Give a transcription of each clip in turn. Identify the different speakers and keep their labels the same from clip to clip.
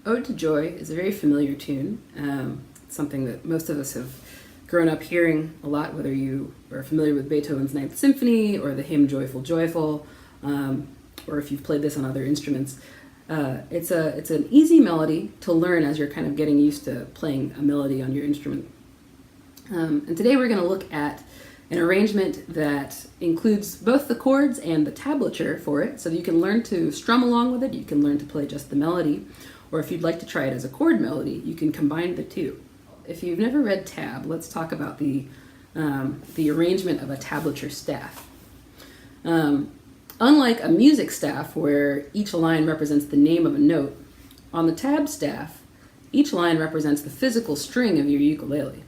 Speaker 1: Ode to Joy is a very familiar tune. It's something that most of us have grown up hearing a lot, whether you are familiar with Beethoven's Ninth Symphony or the hymn Joyful, Joyful, or if you've played this on other instruments. It's an easy melody to learn as you're kind of getting used to playing a melody on your instrument. And today we're going to look at an arrangement that includes both the chords and the tablature for it, so that you can learn to strum along with it, you can learn to play just the melody, or if you'd like to try it as a chord melody, you can combine the two. If you've never read tab, let's talk about the arrangement of a tablature staff. Unlike a music staff where each line represents the name of a note, on the tab staff, each line represents the physical string of your ukulele.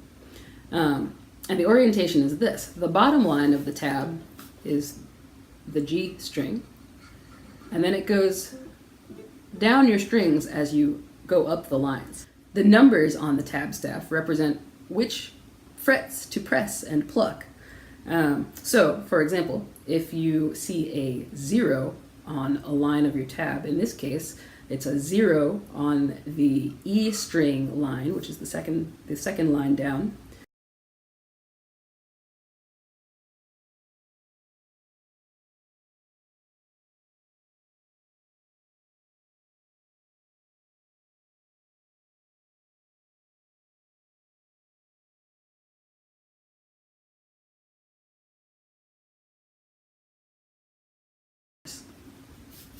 Speaker 1: And the orientation is this. The bottom line of the tab is the G string, and then it goes down your strings as you go up the lines. The numbers on the tab staff represent which frets to press and pluck. So, for example, if you see a 0 on a line of your tab, in this case, it's a 0 on the E string line, which is the second line down.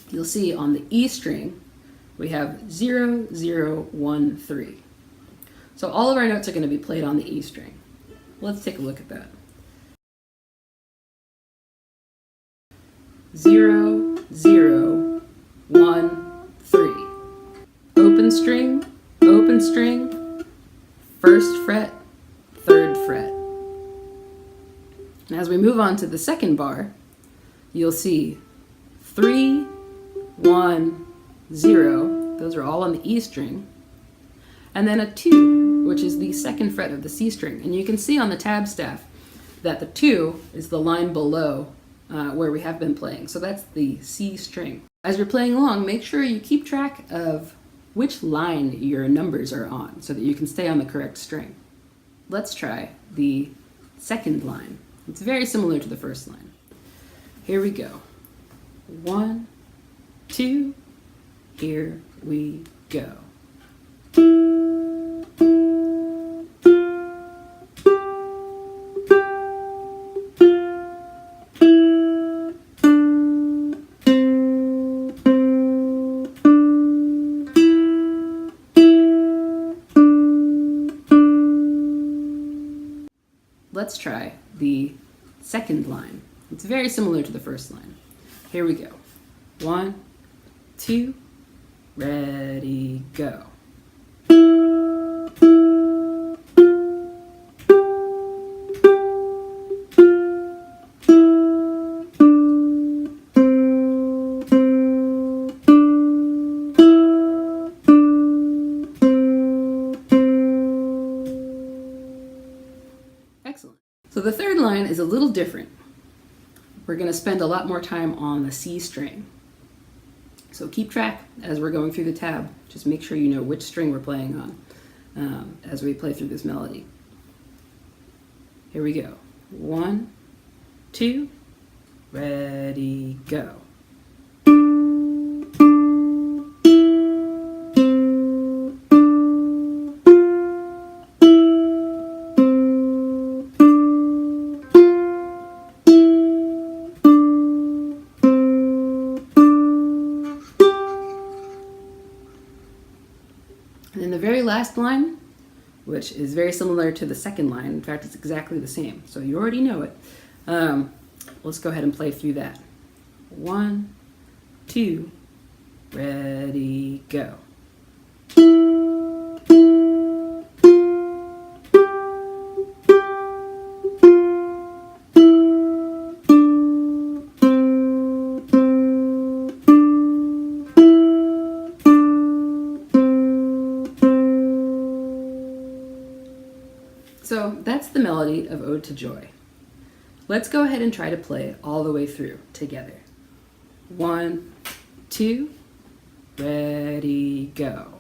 Speaker 1: You'll see on the E string, we have 0, 0, 1, 3. So all of our notes are going to be played on the E string. Let's take a look at that. 0, 0, 1, 3. Open string, first fret, third fret. And as we move on to the second bar, you'll see 3, 1, 0, those are all on the E string, and then a 2, which is the second fret of the C string. And you can see on the tab staff that the 2 is the line below where we have been playing, so that's the C string. As you're playing along, make sure you keep track of which line your numbers are on so that you can stay on the correct string. Let's try the second line. It's very similar to the first line. Here we go. 1, 2, here we go. Let's try the second line. It's very similar to the first line. Here we go. 1, 2, ready, go. Excellent. So the third line is a little different. We're going to spend a lot more time on the C string. So keep track as we're going through the tab. Just make sure you know which string we're playing on as we play through this melody. Here we go. 1, 2, ready, go. And then the very last line, which is very similar to the second line. In fact, it's exactly the same. So you already know it. Let's go ahead and play through that. 1, 2, ready, go. So that's the melody of Ode to Joy. Let's go ahead and try to play it all the way through together. 1, 2, ready, go.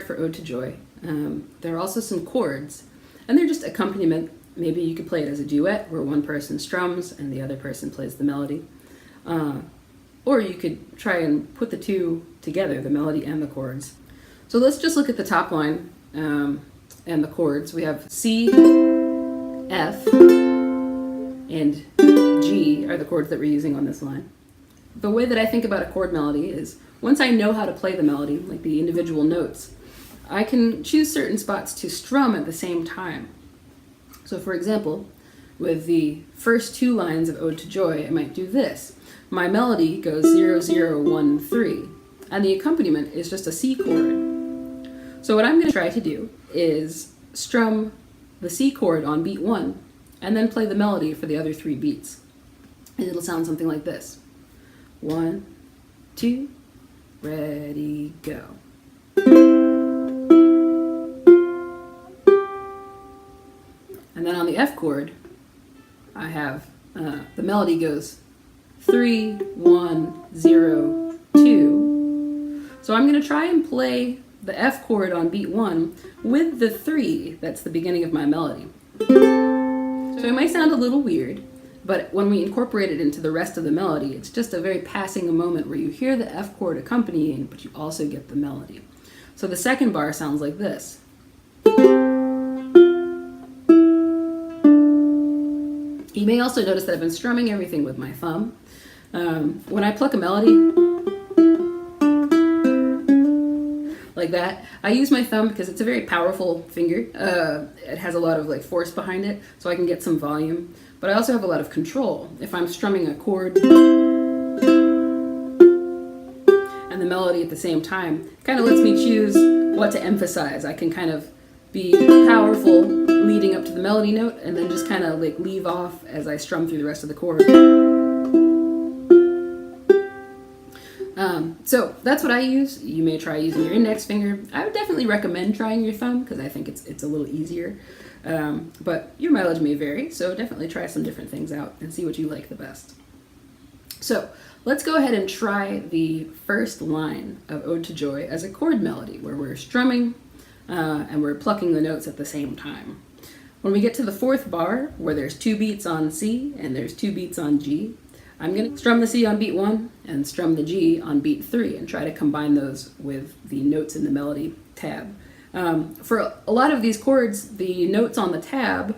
Speaker 1: for Ode to Joy. There are also some chords, and they're just accompaniment. Maybe you could play it as a duet where one person strums and the other person plays the melody. Or you could try and put the two together, the melody and the chords. So let's just look at the top line and the chords. We have C, F, and G are the chords that we're using on this line. The way that I think about a chord melody is once I know how to play the melody, like the individual notes, I can choose certain spots to strum at the same time. So for example, with the first two lines of Ode to Joy, I might do this. My melody goes 0, 0, 1, 3, and the accompaniment is just a C chord. So what I'm going to try to do is strum the C chord on beat 1, and then play the melody for the other 3 beats. And it'll sound something like this. 1, 2, ready, go. And then on the F chord, I have the melody goes 3, 1, 0, 2. So I'm going to try and play the F chord on beat 1 with the 3 that's the beginning of my melody. So it might sound a little weird, but when we incorporate it into the rest of the melody, it's just a very passing moment where you hear the F chord accompanying, but you also get the melody. So the second bar sounds like this. You may also notice that I've been strumming everything with my thumb. When I pluck a melody like that, I use my thumb because it's a very powerful finger. It has a lot of force behind it, so I can get some volume. But I also have a lot of control. If I'm strumming a chord and the melody at the same time, it kind of lets me choose what to emphasize. I can kind of be powerful leading up to the melody note and then just kind of leave off as I strum through the rest of the chord. So that's what I use. You may try using your index finger. I would definitely recommend trying your thumb because I think it's a little easier. But your mileage may vary, so definitely try some different things out and see what you like the best. So let's go ahead and try the first line of Ode to Joy as a chord melody where we're strumming and we're plucking the notes at the same time. When we get to the fourth bar, where there's 2 beats on C and there's 2 beats on G, I'm going to strum the C on beat 1 and strum the G on beat 3 and try to combine those with the notes in the melody tab. For a lot of these chords, the notes on the tab,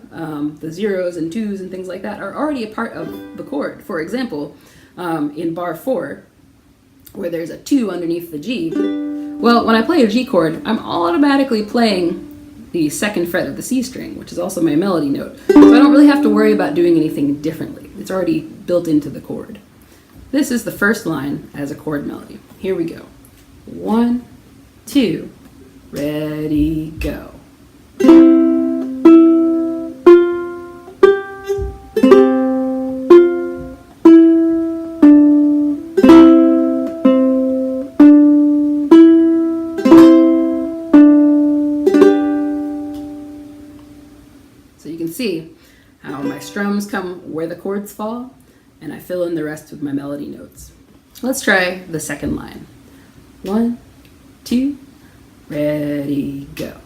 Speaker 1: the zeros and 2s and things like that, are already a part of the chord. For example, in bar 4, where there's a 2 underneath the G, well, when I play a G chord, I'm automatically playing the 2nd fret of the C string, which is also my melody note. So I don't really have to worry about doing anything differently. It's already built into the chord. This is the first line as a chord melody. Here we go. 1, 2, ready, go. So you can see how my strums come where the chords fall, and I fill in the rest with my melody notes. Let's try the second line. 1, 2, ready, go.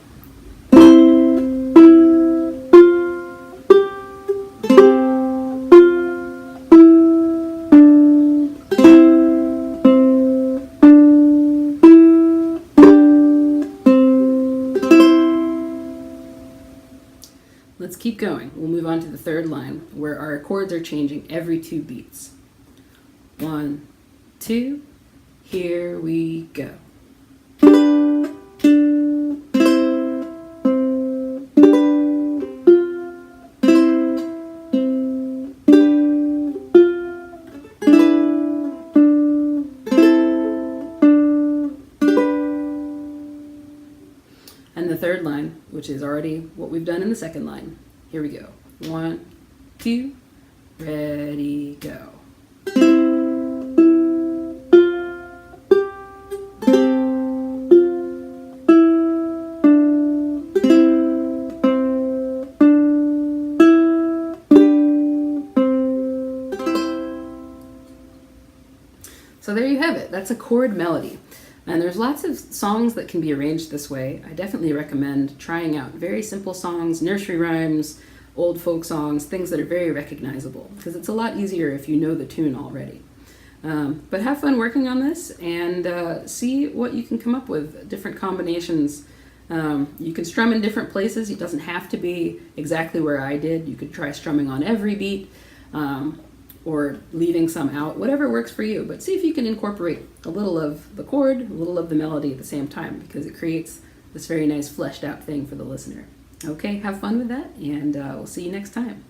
Speaker 1: Let's keep going. We'll move on to the third line, where our chords are changing every 2 beats. 1, 2, here we go. And the third line, which is already what we've done in the second line. Here we go. 1, 2, ready, go. So there you have it. That's a chord melody. And there's lots of songs that can be arranged this way. I definitely recommend trying out very simple songs, nursery rhymes, old folk songs, things that are very recognizable, because it's a lot easier if you know the tune already. But have fun working on this and see what you can come up with, different combinations. You can strum in different places. It doesn't have to be exactly where I did. You could try strumming on every beat or leaving some out, whatever works for you. But see if you can incorporate a little of the chord, a little of the melody at the same time, because it creates this very nice fleshed out thing for the listener. Okay, have fun with that, and we'll see you next time.